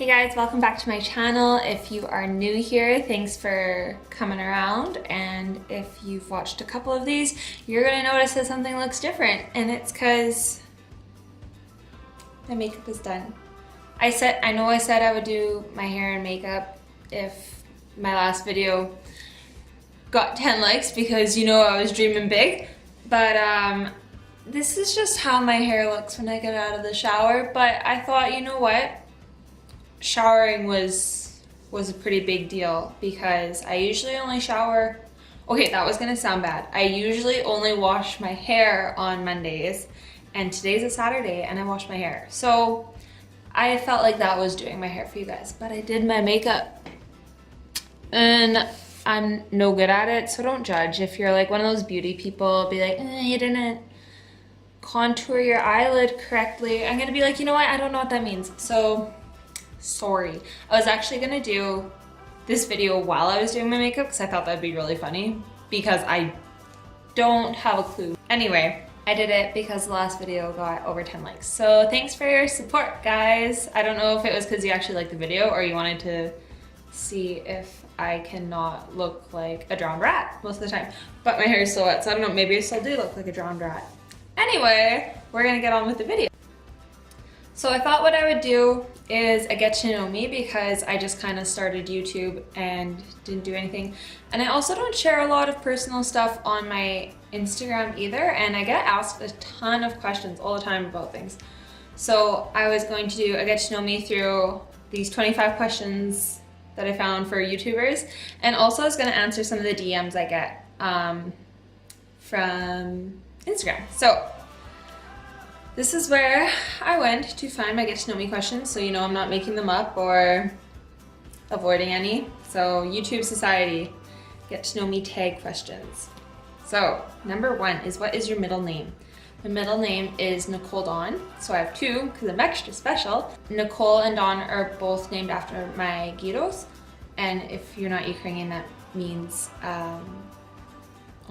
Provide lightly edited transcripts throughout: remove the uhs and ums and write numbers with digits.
Hey guys, welcome back to my channel. If you are new here, thanks for coming around, and if you've watched a couple of these, you're gonna notice that something looks different, and it's because my makeup is done. I know I said I would do my hair and makeup if my last video got 10 likes because you know I was dreaming big, but this is just how my hair looks when I get out of the shower. But I thought, you know what? Showering was a pretty big deal because I usually only shower, okay, that was gonna sound bad. I usually only wash my hair on Mondays, and today's a Saturday and I wash my hair. So I felt like that was doing my hair for you guys, but I did my makeup and I'm no good at it, so don't judge. If you're like one of those beauty people, be like, you didn't contour your eyelid correctly. I'm gonna be like, you know what, I don't know what that means. So sorry. I was actually gonna do this video while I was doing my makeup because I thought that'd be really funny because I don't have a clue. Anyway, I did it because the last video got over 10 likes. So thanks for your support, guys. I don't know if it was because you actually liked the video or you wanted to see if I cannot look like a drowned rat most of the time. But my hair is still wet, so I don't know, maybe I still do look like a drowned rat. Anyway, we're gonna get on with the video. So I thought what I would do is a get to know me because I just kind of started YouTube and didn't do anything. And I also don't share a lot of personal stuff on my Instagram either, and I get asked a ton of questions all the time about things. So I was going to do a get to know me through these 25 questions that I found for YouTubers, and also I was going to answer some of the DMs I get from Instagram. So this is where I went to find my get to know me questions, so you know I'm not making them up or avoiding any. So YouTube Society get to know me tag questions. So number 1 is, what is your middle name? My middle name is Nicole Dawn, so I have 2 because I'm extra special. Nicole and Dawn are both named after my gyros, and if you're not Ukrainian, that means oh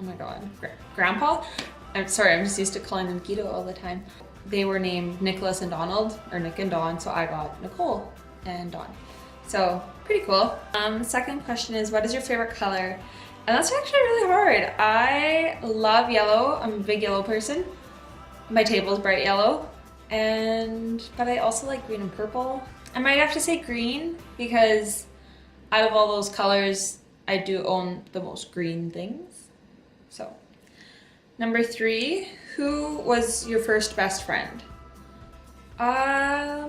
my god, grandpa? I'm sorry, I'm just used to calling them Guido all the time. They were named Nicholas and Donald, or Nick and Dawn, so I got Nicole and Dawn. So pretty cool. Second question is, what is your favorite color? And that's actually really hard. I love yellow. I'm a big yellow person. My table's bright yellow, but I also like green and purple. I might have to say green because out of all those colors, I do own the most green things. So number 3, who was your first best friend? I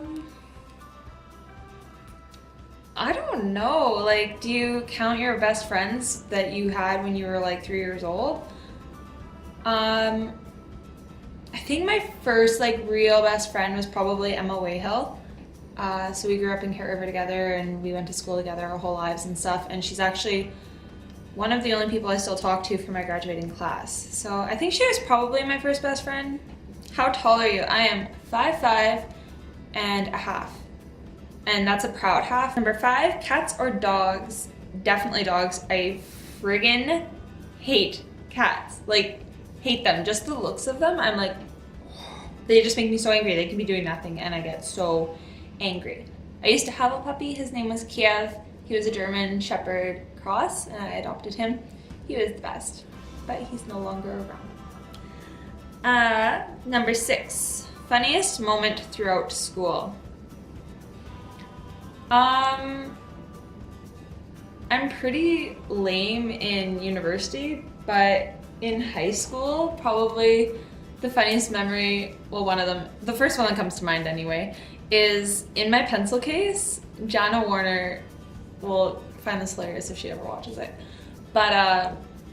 don't know. Like, do you count your best friends that you had when you were like 3 years old? I think my first like real best friend was probably Emma Wayhill. So we grew up in Kent River together and we went to school together our whole lives and stuff, and she's actually one of the only people I still talk to from my graduating class. So I think she was probably my first best friend. How tall are you? I am 5'5" and a half. And that's a proud half. Number 5, cats or dogs? Definitely dogs. I friggin' hate cats. Like, hate them. Just the looks of them, I'm like, they just make me so angry. They can be doing nothing and I get so angry. I used to have a puppy. His name was Kiev. He was a German Shepherd cross and I adopted him. He was the best, but he's no longer around. Number 6, funniest moment throughout school. I'm pretty lame in university, but in high school, probably the funniest memory, well, one of them, the first one that comes to mind anyway, is in my pencil case. Jana Warner will find this hilarious if she ever watches it. But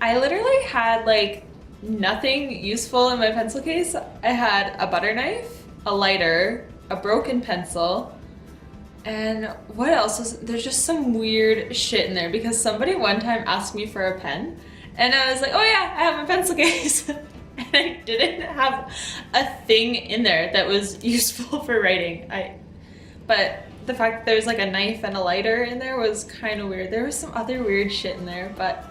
I literally had like nothing useful in my pencil case. I had a butter knife, a lighter, a broken pencil, and what else was, there's just some weird shit in there because somebody one time asked me for a pen and I was like, oh yeah, I have a pencil case. And I didn't have a thing in there that was useful for writing. But the fact that there's like a knife and a lighter in there was kind of weird. There was some other weird shit in there, but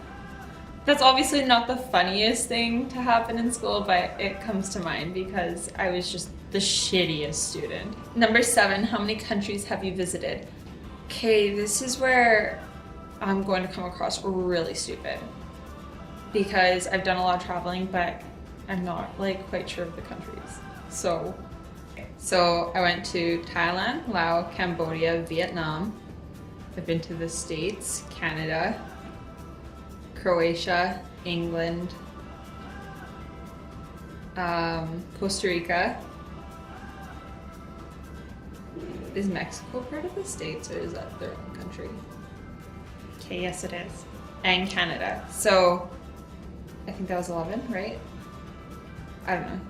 that's obviously not the funniest thing to happen in school, but it comes to mind because I was just the shittiest student. Number 7, how many countries have you visited? Okay, this is where I'm going to come across really stupid because I've done a lot of traveling, but I'm not like quite sure of the countries. So I went to Thailand, Laos, Cambodia, Vietnam. I've been to the States, Canada, Croatia, England, Costa Rica. Is Mexico part of the States or is that their own country? Okay, yes it is. And Canada. So I think that was 11, right? I don't know.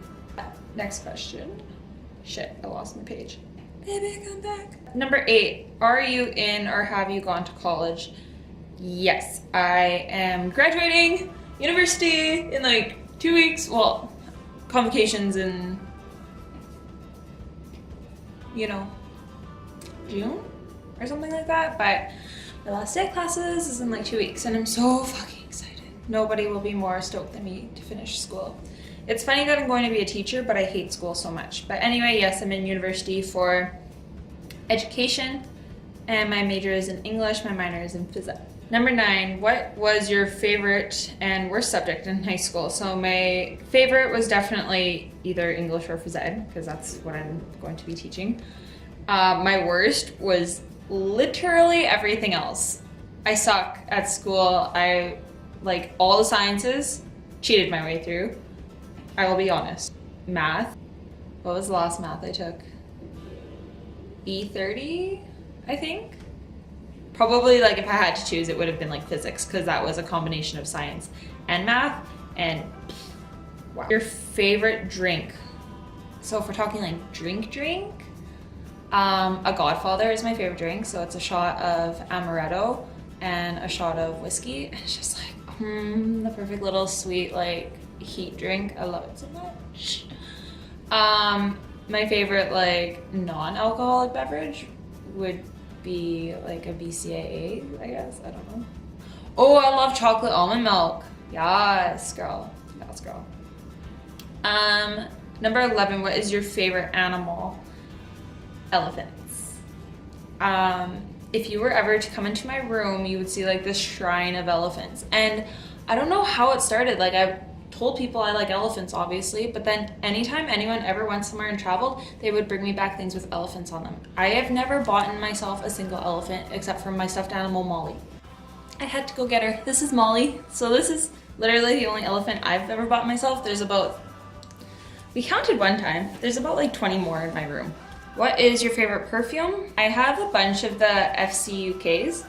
Next question. Shit, I lost my page. Baby, come back. Number 8, are you in or have you gone to college? Yes, I am graduating university in like 2 weeks. Well, convocations in, you know, June or something like that. But my last day of classes is in like 2 weeks and I'm so fucking excited. Nobody will be more stoked than me to finish school. It's funny that I'm going to be a teacher, but I hate school so much. But anyway, yes, I'm in university for education and my major is in English, my minor is in physics. Number 9, what was your favorite and worst subject in high school? So my favorite was definitely either English or phys ed, because that's what I'm going to be teaching. My worst was literally everything else. I suck at school. I like all the sciences, cheated my way through. I will be honest. Math. What was the last math I took? E30, I think. Probably like if I had to choose, it would have been like physics because that was a combination of science and math. And wow. Your favorite drink? So if we're talking like drink, a Godfather is my favorite drink. So it's a shot of amaretto and a shot of whiskey. And it's just like, the perfect little sweet like heat drink. I love it so much. My favorite like non-alcoholic beverage would be like a BCAA, I guess. I don't know. Oh, I love chocolate almond milk. Yes, girl. Yes, girl. Number 11, what is your favorite animal? Elephants. If you were ever to come into my room, you would see like this shrine of elephants. And I don't know how it started. Like I've told people I like elephants, obviously, but then anytime anyone ever went somewhere and traveled, they would bring me back things with elephants on them. I have never bought myself a single elephant except for my stuffed animal, Molly. I had to go get her. This is Molly. So this is literally the only elephant I've ever bought myself. There's about, we counted one time, there's about like 20 more in my room. What is your favorite perfume? I have a bunch of the FCUKs,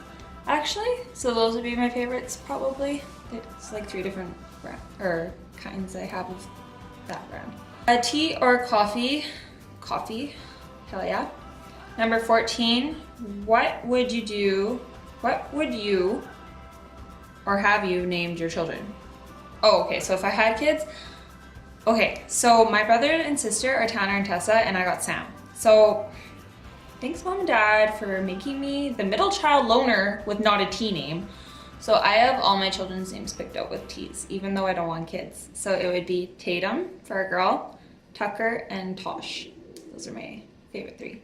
actually. So those would be my favorites, probably. It's like 3 different kinds I have of that brand. Tea or coffee? Coffee, hell yeah. Number 14, what would you or have you named your children? Oh, okay, so if I had kids, okay, so my brother and sister are Tanner and Tessa, and I got Sam. So thanks mom and dad for making me the middle child loner with not a T name. So I have all my children's names picked out with T's, even though I don't want kids. So it would be Tatum for a girl, Tucker, and Tosh. Those are my favorite 3.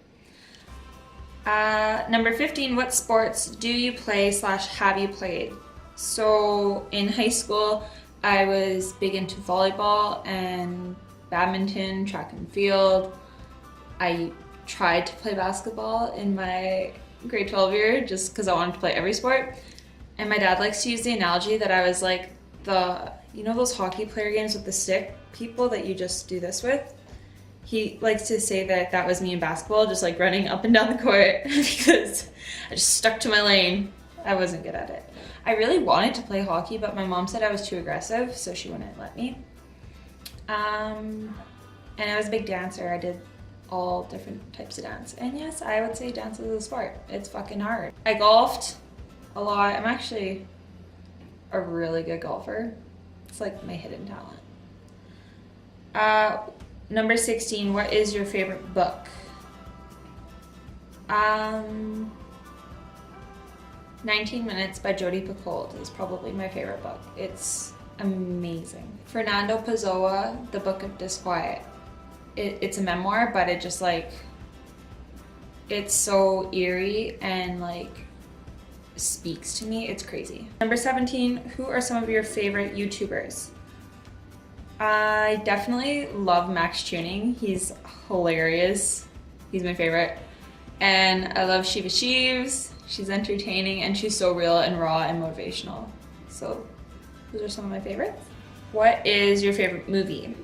Number 15, what sports do you play / have you played? So in high school, I was big into volleyball and badminton, track and field. I tried to play basketball in my grade 12 year just because I wanted to play every sport. And my dad likes to use the analogy that I was like you know those hockey player games with the stick people that you just do this with? He likes to say that was me in basketball, just like running up and down the court because I just stuck to my lane. I wasn't good at it. I really wanted to play hockey, but my mom said I was too aggressive, so she wouldn't let me. And I was a big dancer. I did all different types of dance. And yes, I would say dance is a sport. It's fucking hard. I golfed a lot. I'm actually a really good golfer. It's like my hidden talent. Number 16, what is your favorite book? 19 Minutes by Jodi Picoult is probably my favorite book. It's amazing. Fernando Pessoa, The Book of Disquiet. It's a memoir, but it just like It's so eerie and like speaks to me. It's crazy. Number 17, who are some of your favorite YouTubers? I definitely love Max Tuning. He's hilarious. He's my favorite. And I love Shiva Sheaves. She's entertaining and she's so real and raw and motivational. So those are some of my favorites. What is your favorite movie?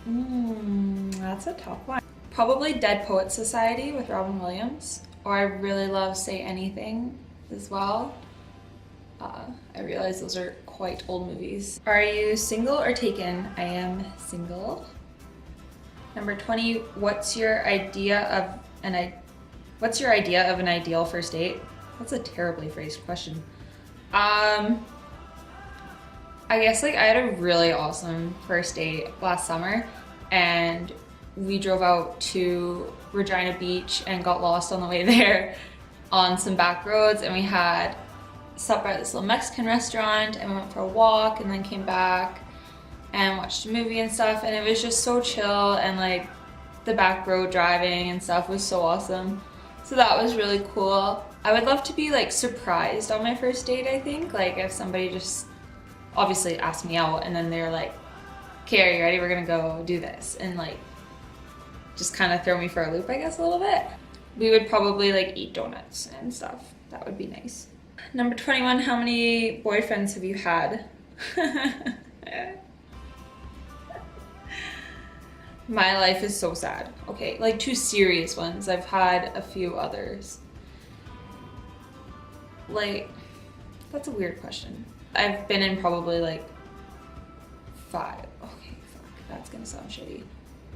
That's a tough one. Probably Dead Poets Society with Robin Williams. Or I really love Say Anything as well. I realize those are quite old movies. Are you single or taken? I am single. Number 20, what's your idea of an ideal first date? That's a terribly phrased question. I guess like I had a really awesome first date last summer and we drove out to Regina Beach and got lost on the way there on some back roads, and we had stopped by this little Mexican restaurant and went for a walk and then came back and watched a movie and stuff, and it was just so chill, and like the back road driving and stuff was so awesome. So that was really cool. I would love to be like surprised on my first date, I think. Like if somebody just obviously asked me out and then they're like, okay, are you ready? We're gonna go do this. And like just kind of throw me for a loop, I guess, a little bit. We would probably like eat donuts and stuff. That would be nice. Number 21, how many boyfriends have you had? My life is so sad. Okay, like 2 serious ones. I've had a few others. Like, that's a weird question. I've been in probably like 5. Okay, fuck, that's gonna sound shitty.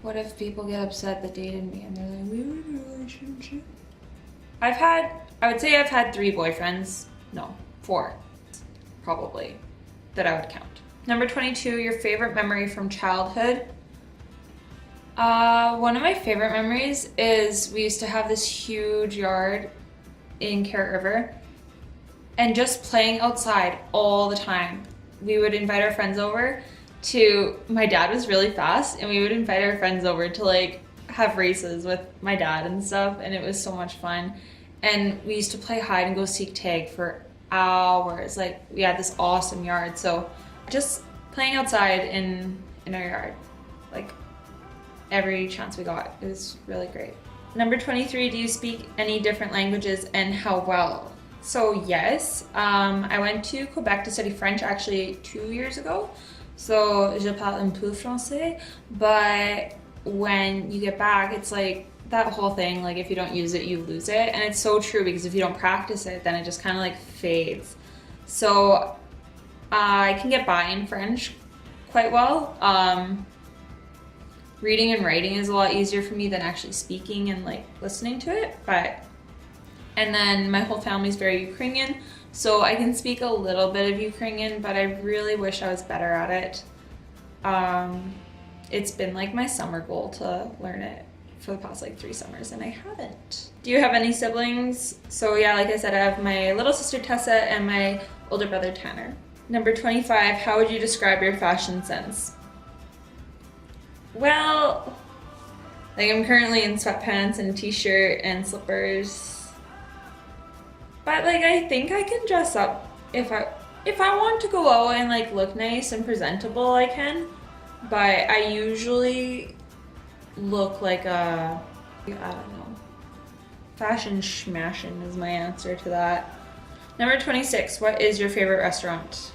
What if people get upset that dated me and they're like, we were in a relationship? I would say I've had 3 boyfriends. No, 4, probably, that I would count. Number 22, your favorite memory from childhood? One of my favorite memories is we used to have this huge yard in Carrot River and just playing outside all the time. We would invite our friends over to, my dad was really fast, and we would invite our friends over to like have races with my dad and stuff, and it was so much fun. And we used to play hide and go seek tag for hours. Like we had this awesome yard, so just playing outside in our yard, like every chance we got. It was really great. Number 23, do you speak any different languages and how well? So yes, I went to Quebec to study French actually 2 years ago. So je parle un peu français, but when you get back, it's like that whole thing, like if you don't use it, you lose it. And it's so true, because if you don't practice it, then it just kind of like fades. So I can get by in French quite well. Reading and writing is a lot easier for me than actually speaking and like listening to it. And then my whole family's very Ukrainian, so I can speak a little bit of Ukrainian, but I really wish I was better at it. It's been like my summer goal to learn it for the past like 3 summers, and I haven't. Do you have any siblings? So yeah, like I said, I have my little sister Tessa and my older brother Tanner. Number 25, how would you describe your fashion sense? Well, like I'm currently in sweatpants and a t-shirt and slippers. But like I think I can dress up if I want to go out and like look nice and presentable, I can. But I usually look like a, I don't know, fashion schmashin' is my answer to that. Number 26, what is your favorite restaurant?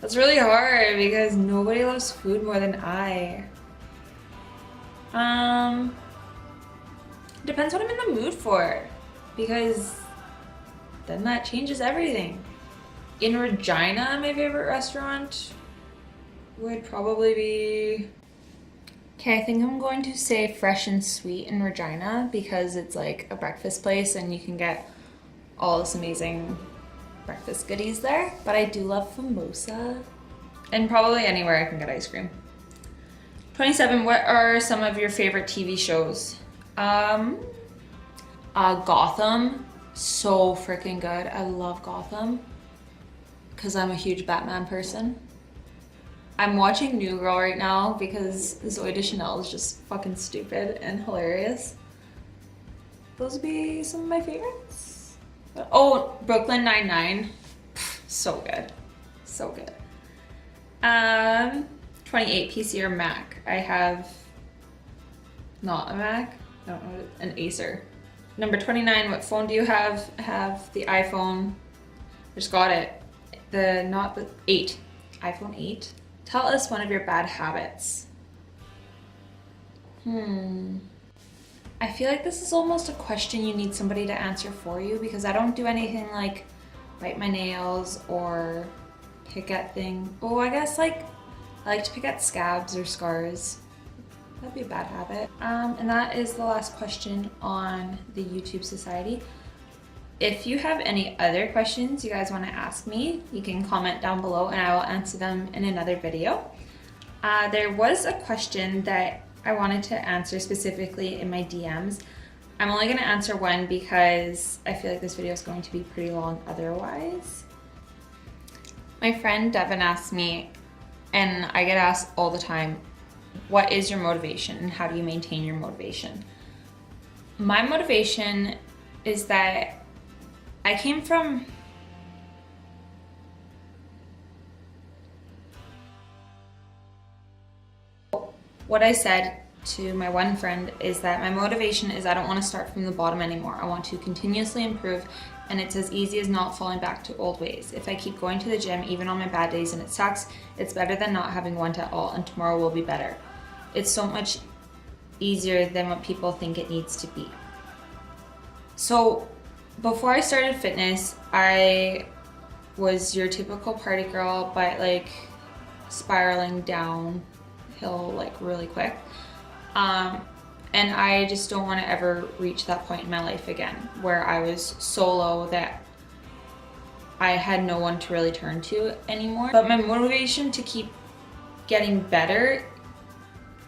That's really hard because nobody loves food more than I. Depends what I'm in the mood for, because then that changes everything. In Regina, my favorite restaurant would probably be... Okay, I think I'm going to say Fresh and Sweet in Regina, because it's like a breakfast place and you can get all this amazing breakfast goodies there. But I do love Famosa. And probably anywhere I can get ice cream. 27, what are some of your favorite TV shows? Gotham, so freaking good. I love Gotham because I'm a huge Batman person. I'm watching New Girl right now because Zooey Deschanel is just fucking stupid and hilarious. Those would be some of my favorites. Oh, Brooklyn Nine-Nine. So good. So good. 28 PC or Mac. I have not a Mac. I don't know, an Acer. Number 29, what phone do you have? I have the iPhone. I just got it. Not the 8. iPhone 8. Tell us one of your bad habits. I feel like this is almost a question you need somebody to answer for you, because I don't do anything like bite my nails or pick at things. Oh, I guess like I like to pick at scabs or scars. That'd be a bad habit. And that is the last question on the YouTube Society. If you have any other questions you guys want to ask me, you can comment down below and I will answer them in another video. There was a question that I wanted to answer specifically in my DMs. I'm only going to answer one because I feel like this video is going to be pretty long otherwise. My friend Devin asked me, and I get asked all the time, what is your motivation and how do you maintain your motivation? My motivation is that I came from what I said to my one friend is that my motivation is I don't want to start from the bottom anymore. I want to continuously improve, and it's as easy as not falling back to old ways. If I keep going to the gym even on my bad days and it sucks, it's better than not having one at all, and tomorrow will be better. It's so much easier than what people think it needs to be. So before I started fitness, I was your typical party girl, but like spiraling downhill like really quick. And I just don't want to ever reach that point in my life again where I was so low that I had no one to really turn to anymore. But my motivation to keep getting better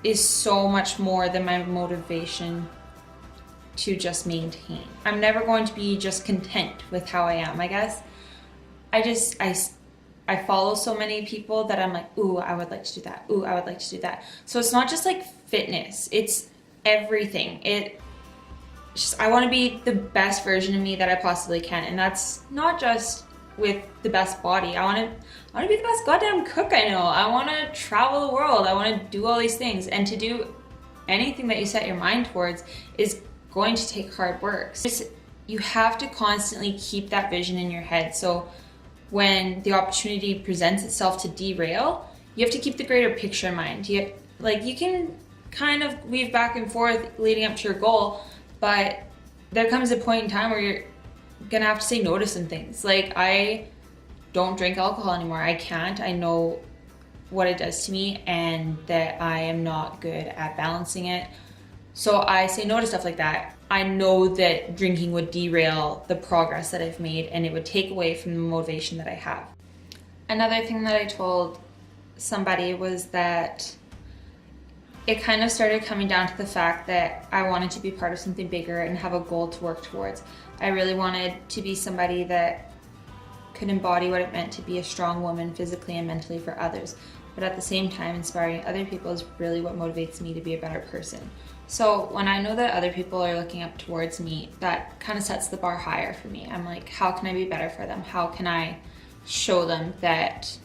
is so much more than my motivation to just maintain. I'm never going to be just content with how I am, I guess. I follow so many people that I'm like, ooh, I would like to do that. Ooh, I would like to do that. So it's not just like fitness, it's everything. It's just, I want to be the best version of me that I possibly can. And that's not just with the best body. I want to be the best goddamn cook I know. I want to travel the world. I want to do all these things. And to do anything that you set your mind towards is going to take hard work. You have to constantly keep that vision in your head. So when the opportunity presents itself to derail, you have to keep the greater picture in mind. You can kind of weave back and forth leading up to your goal, but there comes a point in time where you're gonna have to say no to some things. Like, I don't drink alcohol anymore. I can't. I know what it does to me and that I am not good at balancing it. So I say no to stuff like that. I know that drinking would derail the progress that I've made and it would take away from the motivation that I have. Another thing that I told somebody was that it kind of started coming down to the fact that I wanted to be part of something bigger and have a goal to work towards. I really wanted to be somebody that could embody what it meant to be a strong woman physically and mentally for others. But at the same time, inspiring other people is really what motivates me to be a better person. So when I know that other people are looking up towards me, that kind of sets the bar higher for me. I'm like, how can I be better for them? How can I show them that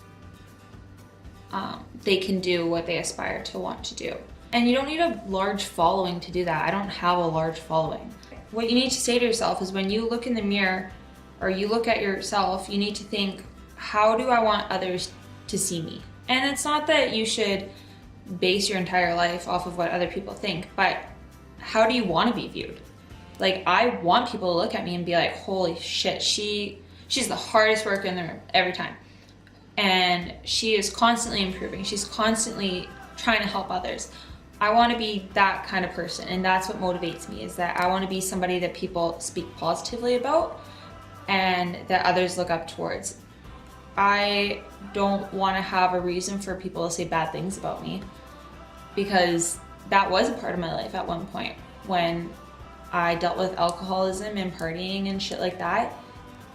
they can do what they aspire to want to do? And you don't need a large following to do that. I don't have a large following. What you need to say to yourself is when you look in the mirror or you look at yourself, you need to think, how do I want others to see me? And it's not that you should base your entire life off of what other people think, but how do you want to be viewed? Like, I want people to look at me and be like, holy shit, she's the hardest worker in the room every time. And she is constantly improving. She's constantly trying to help others. I want to be that kind of person, and that's what motivates me, is that I want to be somebody that people speak positively about and that others look up towards. I don't want to have a reason for people to say bad things about me, because that was a part of my life at one point when I dealt with alcoholism and partying and shit like that.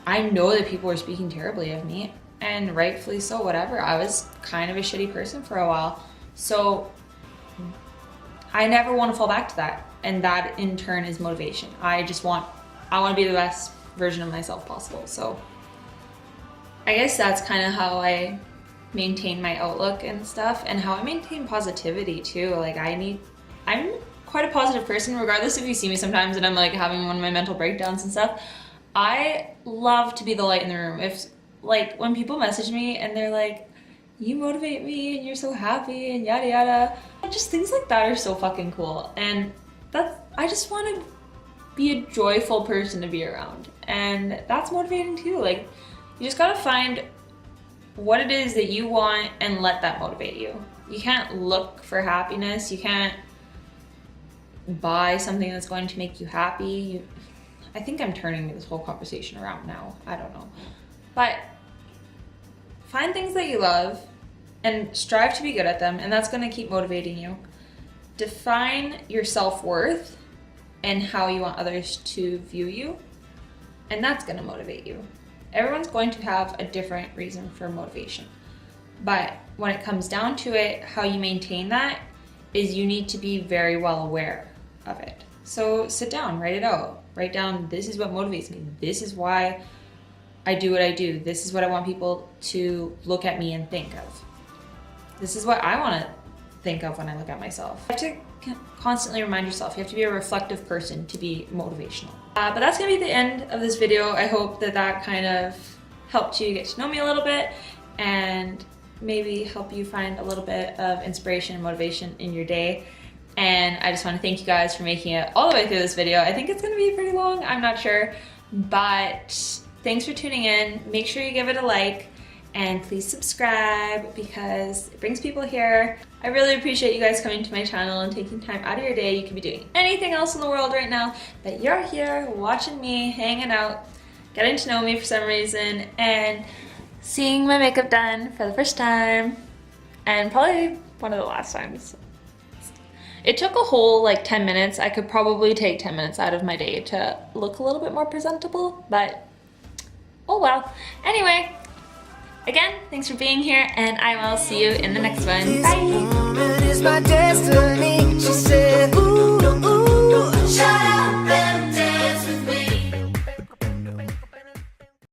I know that people were speaking terribly of me, and rightfully so, whatever. I was kind of a shitty person for a while. So I never want to fall back to that. And that in turn is motivation. I want to be the best version of myself possible. So I guess that's kind of how I maintain my outlook and stuff, and how I maintain positivity too. Like I'm quite a positive person, regardless if you see me sometimes and I'm like having one of my mental breakdowns and stuff. I love to be the light in the room. If like when people message me and they're like, you motivate me and you're so happy and yada yada, just things like that are so fucking cool. And I just want to be a joyful person to be around, and that's motivating too. Like you just gotta find what it is that you want and let that motivate you. You can't look for happiness. You can't buy something that's going to make you happy. I think I'm turning this whole conversation around now. I don't know. But find things that you love and strive to be good at them, and that's going to keep motivating you. Define your self-worth and how you want others to view you, and that's going to motivate you. Everyone's going to have a different reason for motivation. But when it comes down to it, how you maintain that is you need to be very well aware of it. So sit down, write it out. Write down, this is what motivates me. This is why I do what I do. This is what I want people to look at me and think of. This is what I want to think of when I look at myself. You have to constantly remind yourself. You have to be a reflective person to be motivational. But that's gonna be the end of this video. I hope that kind of helped you get to know me a little bit and maybe help you find a little bit of inspiration and motivation in your day. And I just want to thank you guys for making it all the way through this video. I think it's gonna be pretty long, I'm not sure, but thanks for tuning in. Make sure you give it a like, and please subscribe because it brings people here. I really appreciate you guys coming to my channel and taking time out of your day. You could be doing anything else in the world right now, but you're here watching me, hanging out, getting to know me for some reason, and seeing my makeup done for the first time, and probably one of the last times. It took a whole like 10 minutes. I could probably take 10 minutes out of my day to look a little bit more presentable, but oh well. Anyway, again, thanks for being here, and I will see you in the next one. Bye!